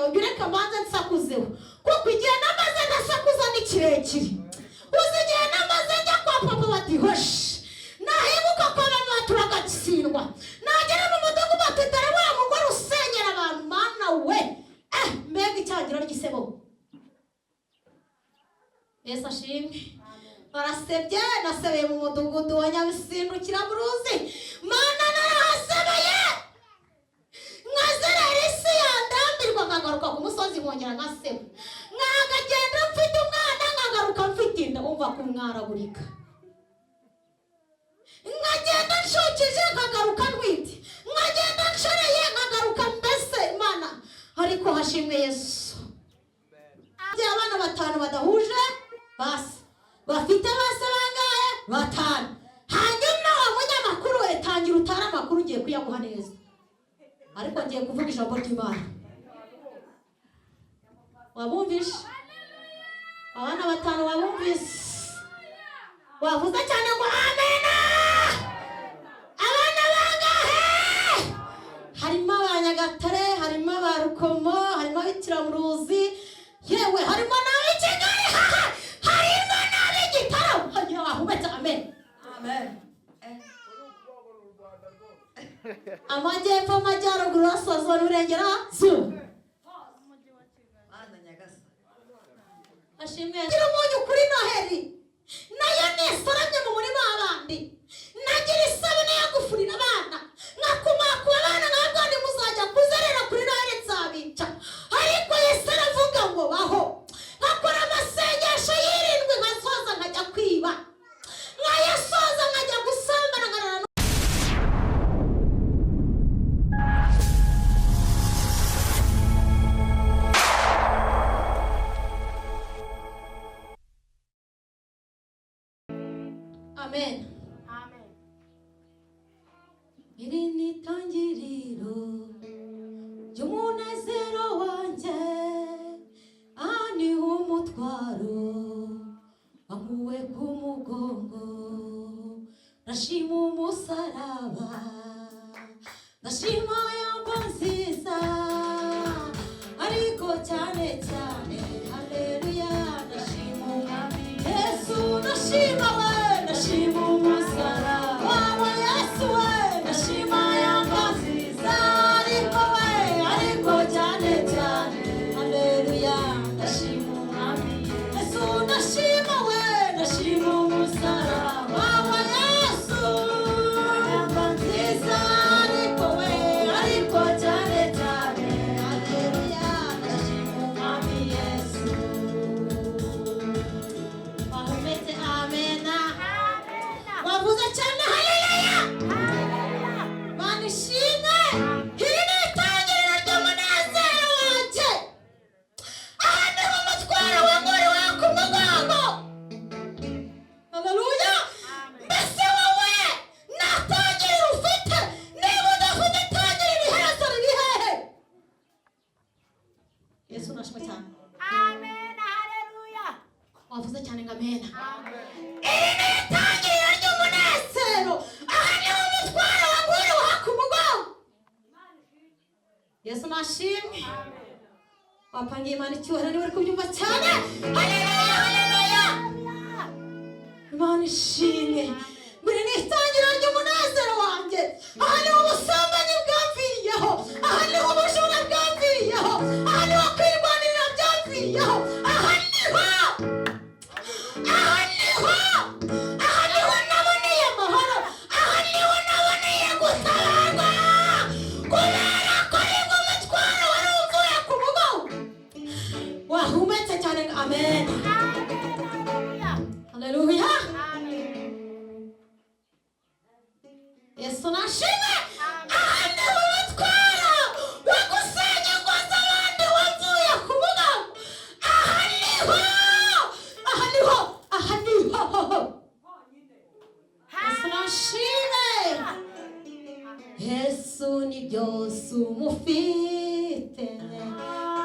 Bireka manza nsakuzeho kuko igihe namaze ndasakuza ni kirekire. Uzi igihe namaze njya kwa papa bati hoshi nahibuka ko mama turagatsindwa nagera mu mudugudu bati dore wa mugore usenyera abantu mana we mbega icyagira n'igisebo. Yesu ashimwe. Barasebye nasebeye mu mudugudu wa Nyabisindukira Buruzi mana narahasebeye nkazerera isi yandambirwa nkagaruka ku musozi nkongera nkaseba nkagagenda mfite umwana nkagaruka mfite inda umva kumwaragurika nkagenda nshukije nkagaruka ntwite nkagenda nshoreye nkagaruka mbese Imana ariko hashimwe Yesu. Abana batanu badahuje basi bafite base bangahe batanu hanyuma wa munyamakuru etangira utara amakuru ugiye kuyaguha neza ariko ngiye kuvuga ijambo ry'Imana. Wabumvishe abana batanu wabumvise wavuze cyane ngo amena. Abana bangahe harimo abanyagatare harimo abarukomo harimo ab'ikiramuruzi yewe harimo n'ab'ikigali harimo n'ab'igitaro ahubetse amen amen. Amajyepfo amajyaruguru asoza n'uburengerazuba ashimwe gira umunyu kuri Noheli nayo nesaramye mu murima w'abandi nagira isabune yo gufurira abana nkakumakura abana nabwo muzajya kuzerera kuri Noheli nzabica ariko Yesu aravuga ngo baho nkakora amasengesho y'irindwi nkasoza nkajya kwiba nkayasoza nkajya gusambana nkarara. Amen. Amen. Iri ni itangiriro ry'umunezero wanjye ani umutwaro wankuwe ku mugongo ndashima umusaraba ndashima yamba nziza ariko cyane cyane haleluya ndashima umwami Yesu ndashima we ndashima umusaraba wawe Yesu we ndashima yamba nziza ariko we ariko cyane cyane haleluya ndashima umwami Yesu ndashima we ndashima umusaraba wawe Yesu yamba nziza ariko we ariko cyane cyane haleluya ndashima umwami Yesu. Wahumetse amena wavuze cyane haleluya Mana ishimwe. Iri ni itangiriro ry'umunezero wanjye aha niho umutwaro wanguriwe ku mugongo haleluya. Mbese wowe nta tangiriro ufite niba udafite itangiriro iherezo riri hehe? Yesu nashimwe cyane amen haleluya wavuze cyane ngo amena. Iri ni itangiriro ry'umunezero aha niho umutwaro wanguriwe ku mugongo. Yesu nashimwe. Wapangiye Imana icyubahiro niba uri kubyumva cyane haleluya haleluya Imana ishimwe. Mbere ni itangiriro ry'umunezero wanjye aha niho ubusambanyi bwamviriyeho aha niho ubujura bwamviriyeho aha niho kwirwanirira byamviriyeho aha niho naboneye amahoro aha niho naboneye gutabarwa kubera ko aribwo umutwaro wari uvuye ku mugongo. Wahumetse cyane amen haleluya Yesu nashimwe. Aha niho umutwaro wo gusenya ingo z'abandi wavuye ku mugongo aha niho Yesu nashimwe. Yesu ni byose umufite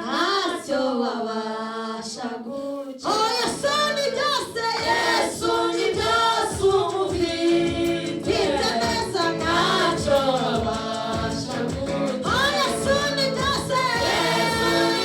ntacyo wabasha guca. Oh Yesu ni byose Yesu ni byose umufite neza ntacyo wabasha guca. Oh Yesu ni byose Yesu ni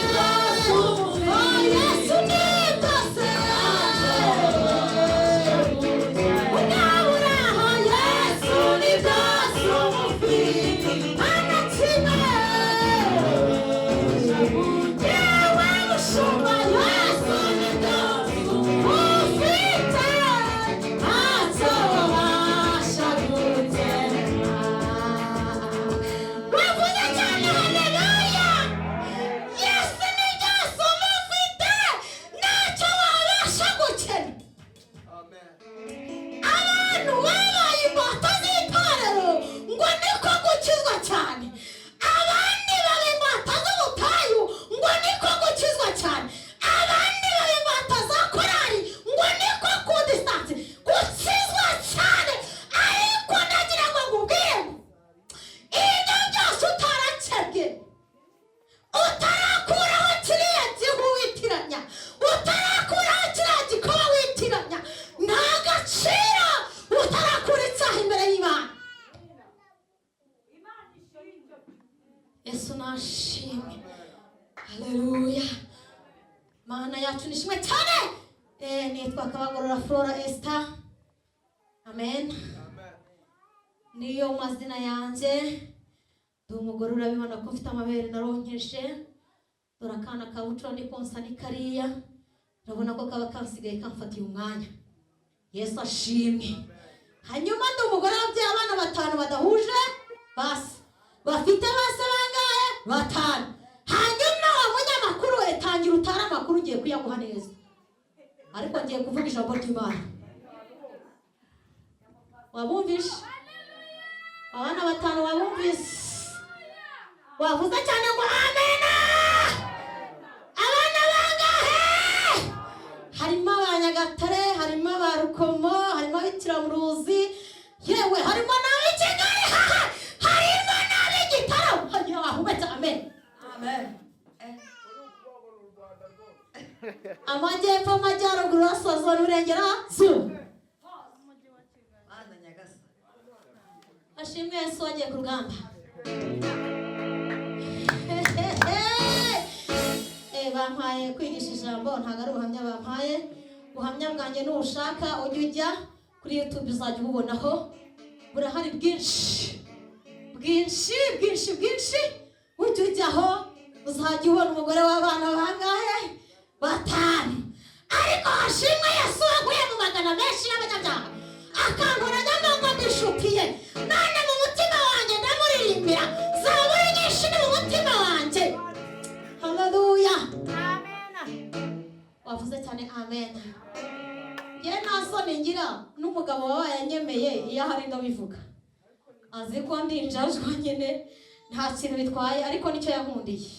Haleluya. Mana yacu nishimwe cyane. Nitwa Kabagorora Flora Esther. Amen. Niyo mazina yanjye. Ndi umugore urabibona ko mfite amabere naronkeje. Dorakana kabuco ndi konsa ni kariya. Urabona ko kaba kansigaye kamfatiye umwanya. Yesu ashimwe. Hanyuma ndi umugore wabyaye abana 5 badahuje basi. Bafite base bangahe? 5. Hanyuma umunyamakuru etangira utara amakuru ngiye kuyaguha neza. Ariko ngiye kuvuga ijambo ry'Imana. Wabumvishe? Abana 5 wabumvise? Wavuze cyane ngo amena. Abana bangahe? Harimo abanyagatare, harimo abarukomo, harimo abikiramuruzi, yewe harimo n'abikigali, harimo n'abigitaro. Hanyuma wahubetse amen. Amen. Amajyepfo, amajyaruguru, asozo n'uburengerazuba. Ashimwe Yesu wagiye ku rugamba. Bampaye kwigisha ijambo, ntabwo ari ubuhamya bampaye. Ubuhamya bwanjye n'ubushaka ujya ujya kuri YouTube uzajya ububonaho. Burahari bwinshi. Ujya ujyaho uzajya ubona umugore w'abana bangahe? 5. Ariko hashimwe Yesu waguye mu magana menshi y'abanyabyaha. Akankora nyamanga ndishutiye. None mu mutima wanjye ndamuririmbira. Zaburi nyinshi ni mu mutima wanjye. Haleluya. Amen. Wavuze cyane amen. Ye nasone ngira n'umugabo wawe yanyemeye iyo hari ndabivuga. Azi ko ndinjajwa nyene nta kintu bitwaye ariko nicyo yankundiye.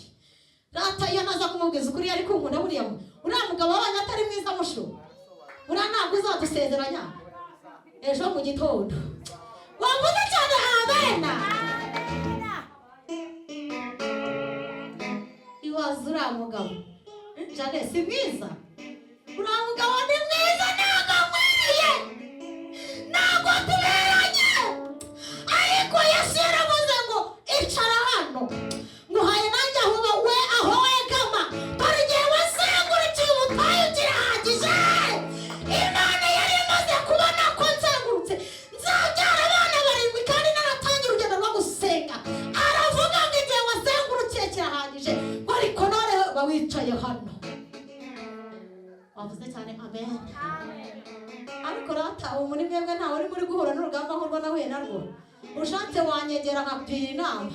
Rata iyo naza kumubwiza ukuri ariko unkunda buriya uriya mugabo wawe atari mwiza musho. Uriya ntabwo uzadusezeranya ejo mu gitondo. Wavuze cyane amen. Iwazura mugabo Jane si mwiza. Uriya mugabo ni mwiza ntabwo mwiriye. Ntabwo tuberanye. Ariko Yesu yaravuze ngo icara hano. Nguhaye nanjye aho wegama. Dore igihe wazengurukiye ubutayu kirahagije. Imana yari imaze kubona ko nzengurutse. Nzabyara abana 7 kandi naratangira urugendo rwo gusenga. Aravuga ngo igihe wazengurukiye kirahagije. Ariko none bawicaye hano. Wavuze cyane amen. Ariko rata ubu muri mwebwe ntawe uri muri guhura n'urugamba nk'urwo nahuye narwo. Ushatse wanyegera nkapira inama.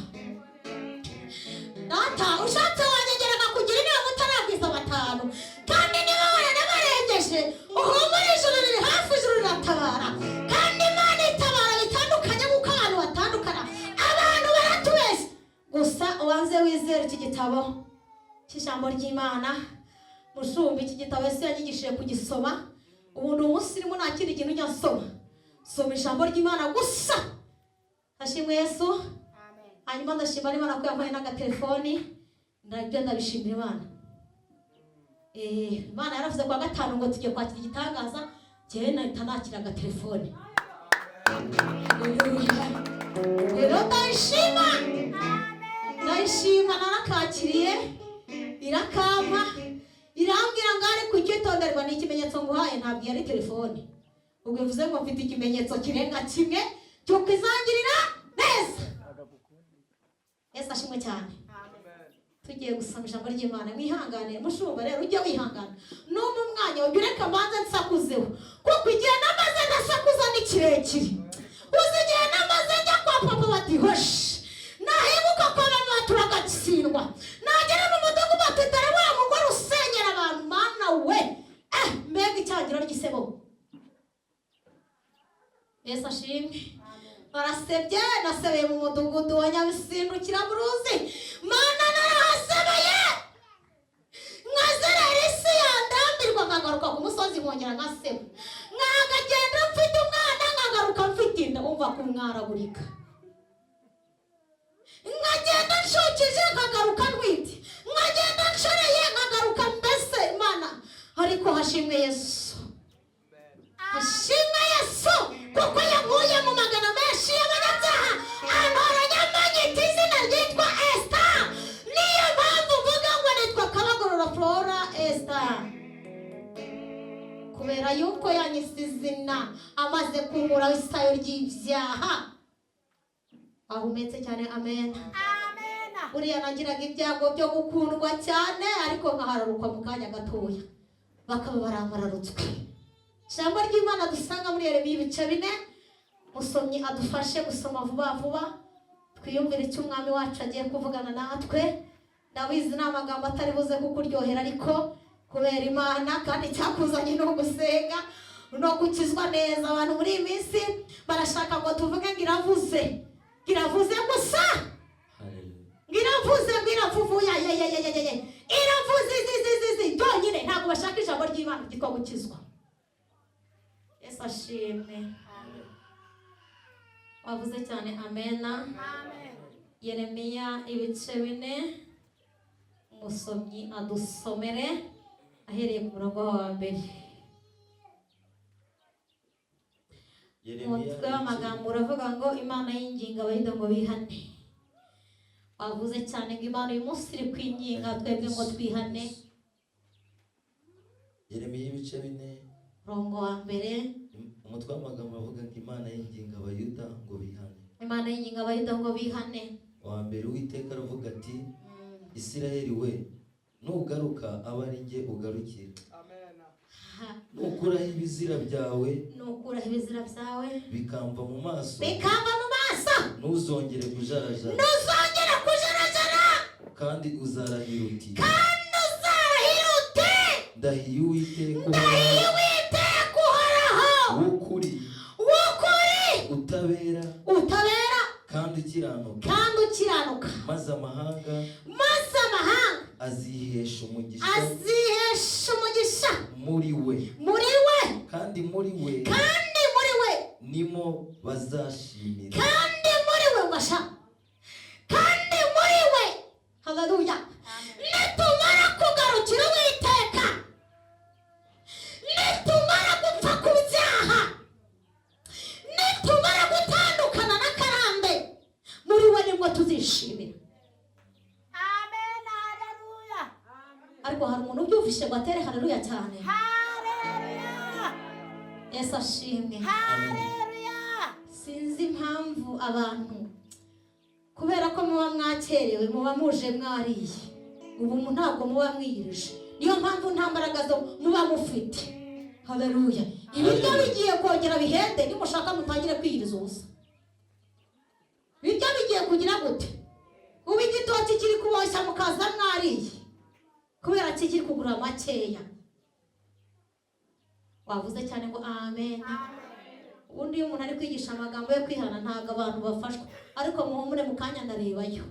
Rata ushatse wanyegera nkakugira inama utarabwiza 5. Kandi niba waranabarengeje uhumura ijuru riri hafi, ijuru riratabara. Kandi Imana itabara bitandukanye nk'uko abantu batandukana. Abantu baratubeshya. Gusa ubanze wizere iki gitabo cy'ijambo ry'Imana. Mushumba iki gitabo Yesu yanyigishije kugisoma. Ubundi umusirimu nta kindi kintu ujya nsoma. Soma ijambo ry'Imana gusa. Hashimwe Yesu. Amen. Hanyuma ndashimira Imana ko yampaye n'agatelefoni. Ndabyo ndabishimira Imana. Imana yaravuze kwa 5 ngo tujye kwakira igitangaza. Cyene nahita nakira agatelefoni. Rero ndashima. Ndashima narakakiriye. Irakama. Irambwira ngo ari kukitonderwa n'ikimenyetso nguhaye ntabwo yari telefone. Ubwo bivuze ngo mfite ikimenyetso kirenga kimwe cyo kwizangirira neza. Yesu ashimwe cyane. Tugiye gusoma ijambo ry'Imana. Mwihangane mushumba rero ujye wihangana. N'umu mwanya ureka manze nsakuzeho. Kuko igihe namaze ndasakuza ni kirekire. Uzigiye namaze njya kwa papa bati hoshi. Nahebuka kwa mama turagatsindwa. Nagera mu mudugu batitara wa mugore usenyera abantu mana we. Mbega icyagira ry'isebo. Yesu ashimwe. Barasebye nasebeye mu mudugudu wa Nyabisindukira muruzi. Mana narahasebeye. Nkazerera isi yandambirwa nkagaruka ku musozi nkongera nkaseba. Nkagagenda mfite umwana nkagaruka mfite inda umva kumwaragurika. Nkagenda nshukije nkagaruka ntwite. Nkagenda nshoreye nkagaruka mbese Imana. Ariko hashimwe Yesu. Hashimwe Yesu kuko yankuye mu magana menshi y'abanyabyaha. Antoranya amanyita izina ryitwa Esther. Niyo mpamvu uvuga ngo nitwa kubera yuko yanyise izina amaze kunkuraho isayo ry'ibyaha. Ahumetse cyane amen. Buriya nagiraga ibyago byo gukundwa cyane ariko nkahararukwa mu kanya gatoya bakaba baramararutswe. Ijambo ry'Imana dusanga muri Yeremiya ibice 4. Musomyi adufashe gusoma vuba vuba twiyumvire icyo umwami wacu agiye kuvugana natwe. Ndabizi n'amagambo atari buze kukuryohera ariko kubera Imana kandi cyakuzanye no gusenga no gukizwa neza. Abantu muri iyi minsi barashaka ngo tuvuge ngiravuze gusa. Ngiravuze ngiravuvuya iravuze zizi donyine ntabwo bashaka ijambo ry'Imana ryitwa gukizwa. Yesu ashimwe. Wavuze cyane amena. Yeremiya ibice 4. Umusomyi adusomere ahereye ku murongo wa mbere. Umutwe w'amagambo uravuga ngo Imana yinginga abayuda ngo bihane. Wavuze cyane ngo Imana uyu munsi iri kwinginga twebwe ngo twihane. Yeremiya ibice 4 murongo wa mbere. Umutwe w'amagambo uravuga ngo Imana yinginga abayuda ngo bihane. Imana yinginga abayuda ngo bihane. Wa mbere Uwiteka aravuga ati Isirayeli we nugaruka aba ari njye ugarukira. Nukuraho ibizira byawe bikamva mu maso ntuzongere kujarajara kandi uzarahira uti ndahiye Uwiteka uhoraho w'ukuri utabera kandi ukiranuka maze amahanga azihesha umugisha muri we kandi muri we nimo bazashimira kandi muri we haleluya. Nitumara kugarukira Uwiteka, nitumara gupfa ku byaha, nitumara gutandukana n'akarande, muri we nibwo tuzishimira. Ariko hari umuntu ubyumvishe ngo atere haleluya cyane. Yesu ashimwe. Sinzi impamvu abantu kubera ko muba mwakerewe muba muje mwariye ubu ntabwo muba mwiyirije, niyo mpamvu nta mbaraga zo muba mufite. Haleluya. Ibiryo bigiye kongera bihende nimushaka mutangire kwiyiriza ubusa. Ibiryo bigiye kugira gute? Ubu igitoki kiri kuboshya mukaza mwariye kubera kikiri kugura makeya. Wavuze cyane ngo amen. Ubundi iyo umuntu ari kwigisha amagambo yo kwihana ntabwo abantu bafashwa, ariko muhumure mu kanya ndarebayo.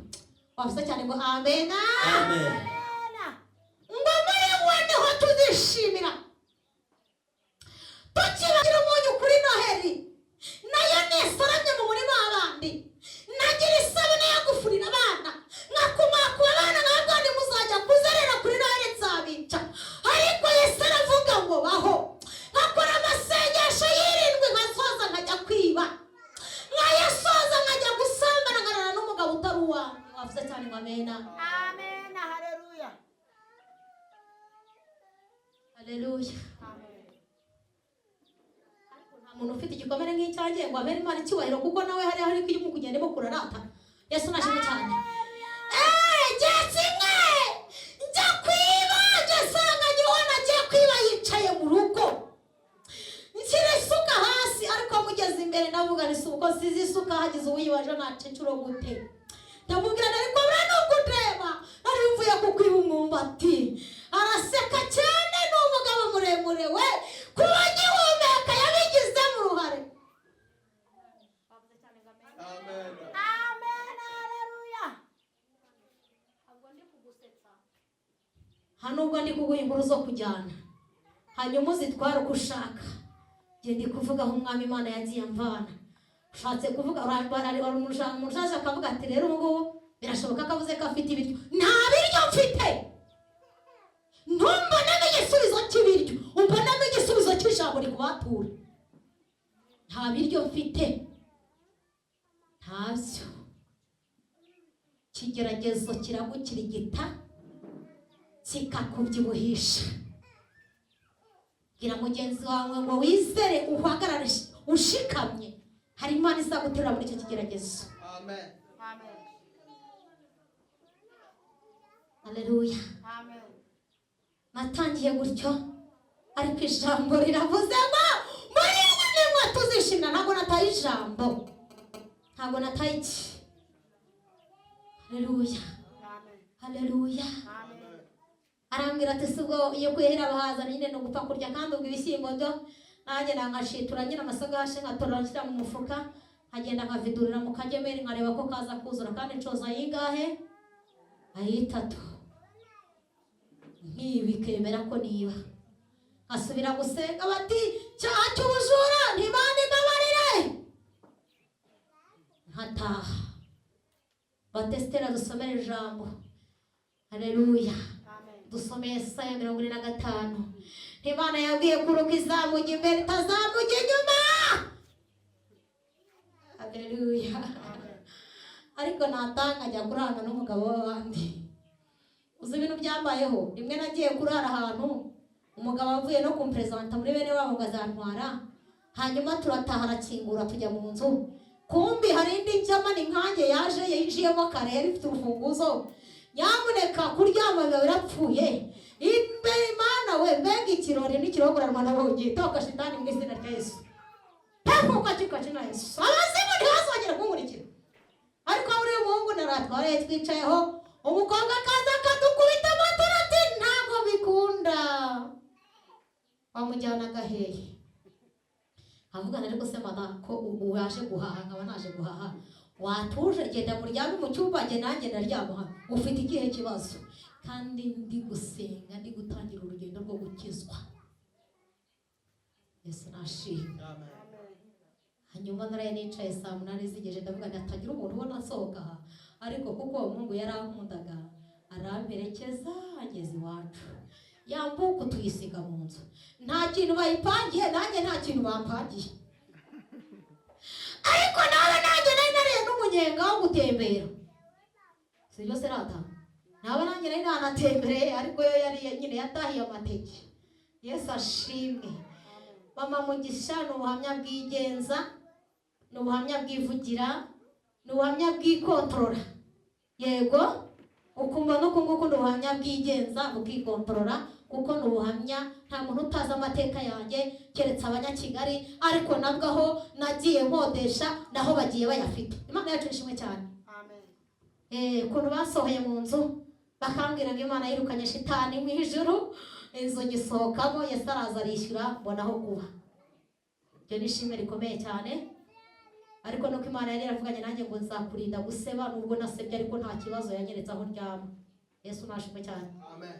Wavuze cyane ngo amen. Ngo muri we niho tuzishimira. Tukibagira umunyu kuri Noheli nayo nisaramye mu murima w'abandi, nagira isabune yo gufurira abana nkakumakuba abana nkabwo muzajya kuzerera kuri Noheli nzabica. Ariko Yesu aravuga ngo baho nkakora amasengesho y'irindwi nkasoza nkajya kwiba, nkayasoza nkajya gusambana nkarara n'umugabo utari uwanjye. Wavuze cyane ngo amena. Haleluya. Nta muntu ufite igikomere nk'icyanjye ngo abere Imana icyubahiro kuko nawe hari aho iri kugendemo kurarata. Yesu nashimwe cyane. Kimwe njya kwiba ngasanga nyibona agiye kwiba yicaye mu rugo, nshyira isuka hasi ariko mugeze imbere ndavuga ni suko sizi isuka hagize uwibaje nacecuro gute. Ndamubwira ariko bura nuko ureba nari mvuye kukwiba umwumbati. Araseka cyane n'umugabo muremure we kuba nyihumeka yabigizemo uruhare. Hano ubwo ndi kuguha inkuru zo kujyana hanyuma uzitwara uko ushaka. Ngiye ndi kuvuga aho umwami Imana yagiye amvana. Ushatse kuvuga umushaje akavuga ati rero ubwo birashoboka ko avuze ko afite ibiryo. Nta biryo mfite. Ntumbonamo igisubizo cy'ibiryo, umbonamo igisubizo cy'ijambo rikubatura. Nta biryo mfite, ntabyo. Ikigeragezo kiragukirigita kikakubyibuhisha. gira mugenzi wawe ngo wizere uhagarare ushikamye, hari Imana izaguterura muri icyo kigeragezo. Amen. Haleluya. Natangiye gutyo ariko ijambo riravuze ngo muri nimwe tuzishimira. Ntabwo nataye ijambo, ntabwo nataye iki. Haleluya. Haleluya. Arambwira ati subwo iyo kwihera abahaza nyine no gupfa kurya, kandi ubwo ibishyimbo byo nanjye nankashitura nyine amasagashe nkatorora nshyira mu mufuka, nkagenda nkavidurira mu kagemeri nkareba ko kaza kuzura, kandi ncoza yingahe ayitatu nkibikemera ko niba asubira gusenga bati cyaha cy'ubujura ntibandi mbabarire, nkataha batestera dusomera ijambo. Haleluya. Dusomeye Yesaya 45. Imana yabwiye kuruka izamujya imbere itazamujya inyuma. Haleluya. Ariko natanga ajya kuranga n'umugabo w'abandi. Uzi ibintu byambayeho, rimwe nagiye kurara ahantu umugabo avuye no kumpresenta muri bene wabo ngo azantwara, hanyuma turataha arakingura tujya mu nzu, kumbi hari indi njama ni nkanjye yaje yinjiyemo kare yari ifite urufunguzo. Nyamuneka kuryama biba birapfuye imbere Imana we, mbega ikirori n'ikirogoranwa nabonye toka shitani mu izina rya Yesu. Pepo katika jina Yesu. Abazimu ntibazongera kunkurikira. Ariko uri umuhungu naratware twicayeho, umukobwa kaza kadukubita amatara ati ntabwo bikunda. Bamujyana gaheye. Avugana ariko se mana ko uwaje guhaha nkaba naje guhaha. Watuje genda muryame mu cyumba nge nanjye ndaryama. Ufite igihe kibazo kandi ndi gusenga, ndi gutangira urugendo rwo gukizwa. Yesu nashimwe. Amen. Hanyuma naraye nicaye saa 8 zigeje ndavuga natagira umuntu ubona asohoka aha, ariko kuko uwo Mungu yarankundaga aramperekeza ageze iwacu, yambuka tuyisiga mu nzu. Nta kintu bayipangiye, nanjye nta kintu bampangiye. Ariko nawe nanjye nari nariye n'umunyenga wo gutembera, sibyo se rata? Nawe nanjye nari nanatembereye, ariko yo yari nyine yatahiye amateke. Yesu ashimwe. Mama Mugisha ni ubuhamya bwigenza, ni ubuhamya bwivugira, ni ubuhamya bwikontorora. Yego ukumva no kunguko ni ubuhamya bwigenza bukikontorora, kuko ni ubuhamya nta muntu utazi amateka yanjye keretse abanyakigali, ariko nabwo aho nagiye nkodesha naho bagiye bayafite. Imana yacu ishimwe cyane. Amen. Ukuntu basohoye mu nzu bakambwira ngo Imana yirukanye shitani mu ijuru, inzu gisohokamo, Yesu araza arishyura mbonaho kuba. Ibyo ni ishimwe rikomeye cyane. Ariko nuko Imana yari yaravuganye nanjye ngo nzakurinda guseba, nubwo nasebye ariko nta kibazo yanyeretse aho ndyama. Yesu nashimwe cyane. Amen.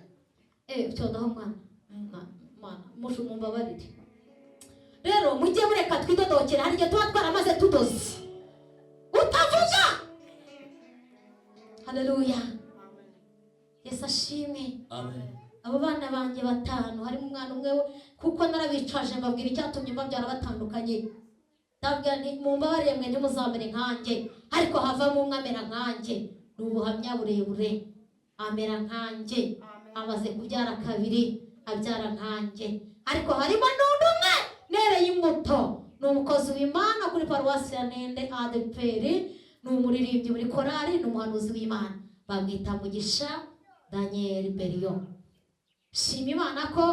Cyodaho mwana mushu mumbabarire. Rero mujye mureka twidodokera, hari igihe tuba twaramaze tudoze utavuga. Haleluya. Yesu ashimwe. Amen. Abo bana banjye 5 harimo umwana umwe, kuko narabicaje mbabwira icyatumye mbabyara batandukanye. Ndabwira nti mumbabarire mwe ntimuzamere nkanjye, ariko havamo umwe amera nkanjye. Ni ubuhamya burebure. Amera nkanjye, amaze kubyara 2 abyara nkanjye, ariko harimo n'undi umwe nereye imbuto. Ni umukozi w'Imana kuri paruwasi ya Nende ADPR, ni umuririmbyi muri korali, ni umuhanuzi w'Imana, bamwita Mugisha Daniel Berion. Shima Imana ko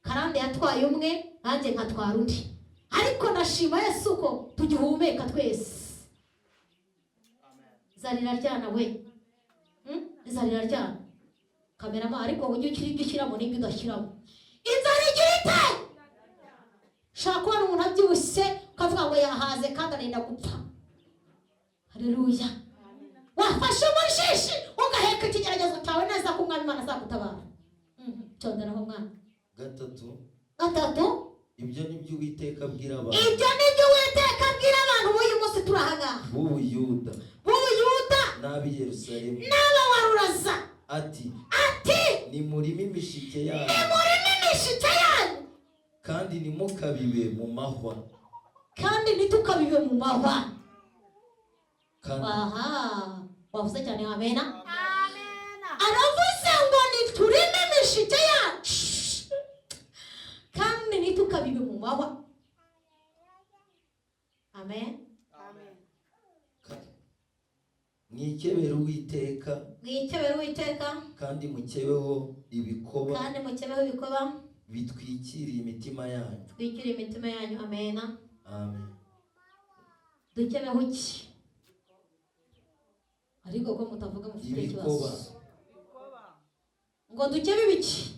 karande yatwaye umwe nanjye nkatwara undi, ariko nashima Yesu ko tugihumeka twese. Zarira ryana we, zarira ryana kamerama, ariko ujye ukiramo n'ibyo udashyiramo. Inzara igira ite? Shaka kubona umuntu abyibushye ukavuga ngo yahaze kandi arenda gupfa. Haleluya. Wafashe umushishi ugaheka ikigeragezo cyawe neza ko Umwami Imana azagutabara. Cyonderaho mwana. 3. Ibyo nibyo Uwiteka abwira abantu. Ibyo nibyo Uwiteka abwira abantu b'uyu munsi turahangaha. B'Ubuyuda. B'Ubuyuda. N'ab'i Yerusalemu. N'abawaruraza. Ati. Ni murimo imishike yanyu. Ni murimo imishike yanyu. Kandi ntimukabibe mu mahwa. Kandi ntitukabibe mu mahwa. Kandi. Aha. Wavuze cyane amena. Amena. Aravuze ngo niturime imishike yacu. Kandi mwikebere Uwiteka mwikebere Uwiteka kandi mukebeho ibikoba kandi mukebeho ibikoba bitwikiriye imitima yanyu. twikiriye imitima yanyu. Amena. Amen. Dukebeho iki? Ariko ko mutavuga mufite Ibikoba. ikibazo ngo dukebe ibiki?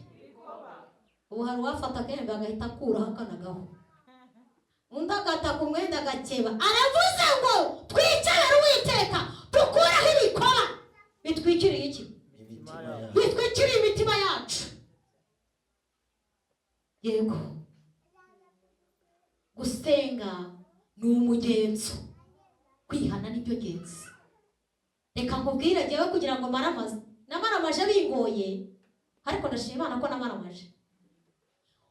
Ubu hari uwafata akembe agahita akuraho akanagaho, undi agataka umwenda agakeba. Aravuze ngo twikebere Uwiteka dukuraho ibikoba bitwikiriye iki? Imitima yanyu. Bitwikiriye imitima yacu. Yego, gusenga ni umugenzo, kwihana nibyo genzi. Reka nkubwire jyewe kugira ngo namaramaje bingoye, ariko ndashima Imana ko namaramaje.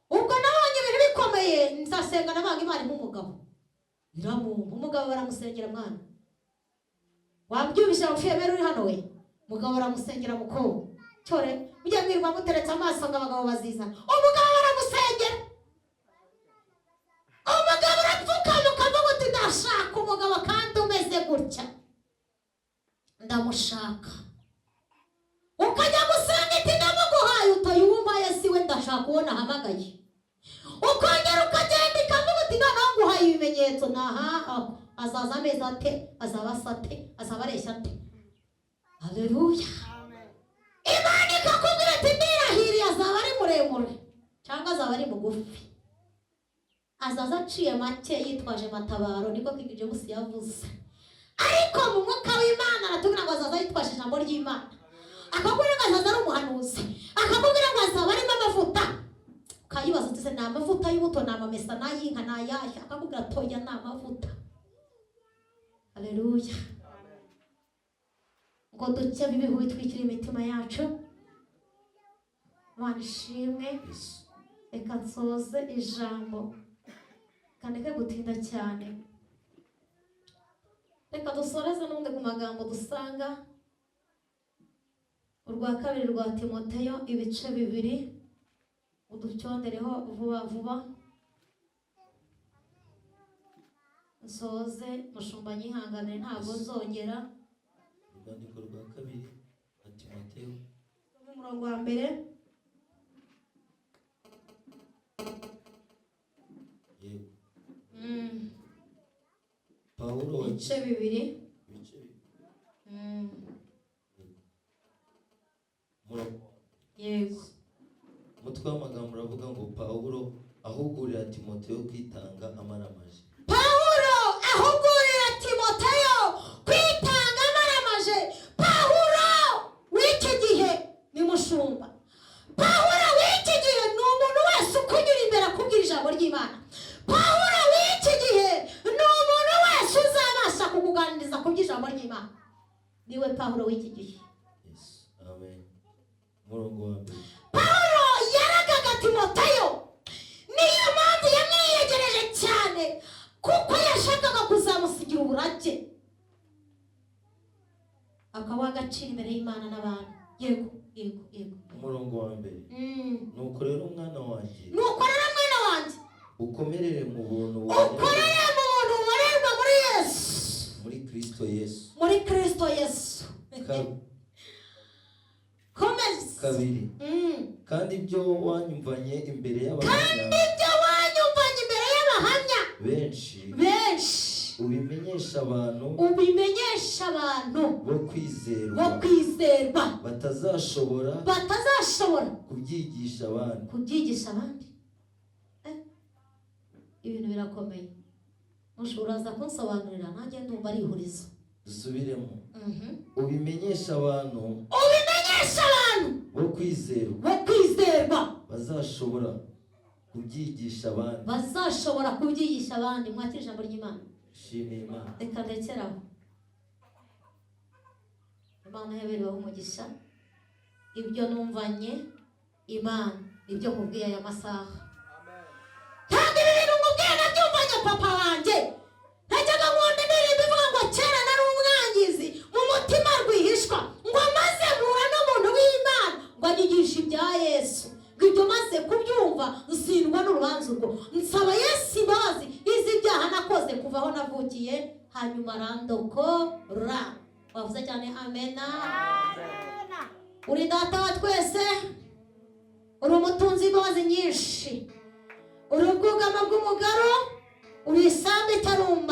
Ubwo nabonye ibintu bikomeye, nzasenga nabanga Imana nk'umugabo. Biramumva umugabo baramusengera mwana. Wabyumvise ufiyemera uri hano we? Umugabo baramusengera mukobwa. Cyore mujye mwirwa muteretse amaso ngo abagabo bazizana. Umugabo baramusengera. Umugabo arapfukama ukavuga uti ndashaka umugabo kandi umeze gutya. Ndamushaka. Ukajya gusenga iti ndamuguhaye utayumva Yesu we ndashaka uwo nahamagaye. Ukongera ukagenda ikavuga uti noneho nguhaye ibimenyetso. Naha azaza amezi ate, azaba asate, azaba areshya ate. Haleluya. Imana ikakubwira ati ndirahiriye azaba ari muremure cyangwa azaba ari mugufi. Azaza aciye make yitwaje matabaro, niko King James yavuze. Ariko mu mwuka w'Imana aratubwira ngo azaza yitwaje ijambo ry'Imana. Akakubwira ngo azaza ari umuhanuzi. Akakubwira ngo azaba arimo amavuta. Ukayibaza uti se ni amavuta y'ubuto, ni amamesa, n'ay'inka, n'ayashya? Akakubwira toya ni amavuta. Haleluya. Ngo dukebe ibihu bitwikira imitima yacu. Imana ishimwe. Reka nsoze ijambo, kandeke gutinda cyane. Reka dusoreze n'undi ku magambo dusanga urwa kabiri rwa Timoteyo ibice 2. Uducyondereho vuba vuba nsoze. Mushumba nyihangane ntabwo nzongera. Urwandiko rwa kabiri rwa Timoteyo Umurongo wa mbere. Yego. Pawulo Ibice 2. Yego. Umutwe w'amagambo uravuga ngo Pawulo ahugurira Timoteyo kwitanga amaramaje. Pawulo ahugurira Timoteyo kwitanga amaramaje. Pawulo w'iki gihe ni mushumba. Pawulo w'iki gihe ni umuntu wese ukunyura imbere akubwira ijambo ry'Imana. Pawulo w'iki gihe ni umuntu wese uzabasha kukuganiriza ku by'ijambo ry'Imana. Niwe Pawulo w'iki gihe. Yes. Amen. Umurongo wa mbere. Pawulo yaragaga Timoteyo. Niyo mpamvu yamwiyegereje cyane, kuko yashakaga kuzamusigira uburake, akabaha agaciro imbere y'Imana n'abantu. Yego. Umurongo wa mbere. Nuko rero mwana wanjye, ukomerere mu buntu bubonerwa muri Yesu, muri Kristo Yesu. Komeza. Kabiri. Kandi ibyo wanyumvanye imbere y'abahamya benshi ubimenyesha abantu bo kwizerwa batazashobora kubyigisha abandi. Ibintu birakomeye. Mushobora kunsobanurira nanjye ndumva ari ihurizo. Dusubiremo. Ubimenyesha abantu bo kwizerwa bazashobora kubyigisha abandi. Mwakira ijambo ry'Imana. Shimira Imana. Reka ndekeraho. Imana yabereyeho umugisha. Ibyo numvanye Imana nibyo nkubwiye aya masaha. Kandi ibintu nkubwiye nabyumvanye papa wanjye. Najyaga nkunda indirimbo ivuga ngo kera nari umwangizi mu mutima rwihishwa, ngo maze mpura n'umuntu w'Imana ngo anyigishe ibya Yesu. Ibyo maze kubyumva nsindwa n'urubanza urwo. Nsaba Yesu imbabazi izi byaha nakoze kuva aho navukiye, hanyuma arandokora. bavuze cyane amena. Amena. Uri data wa twese, uri umutunzi w'imbabazi nyinshi, uri ubwugamo bw'umugaro, uri isambu itarumba,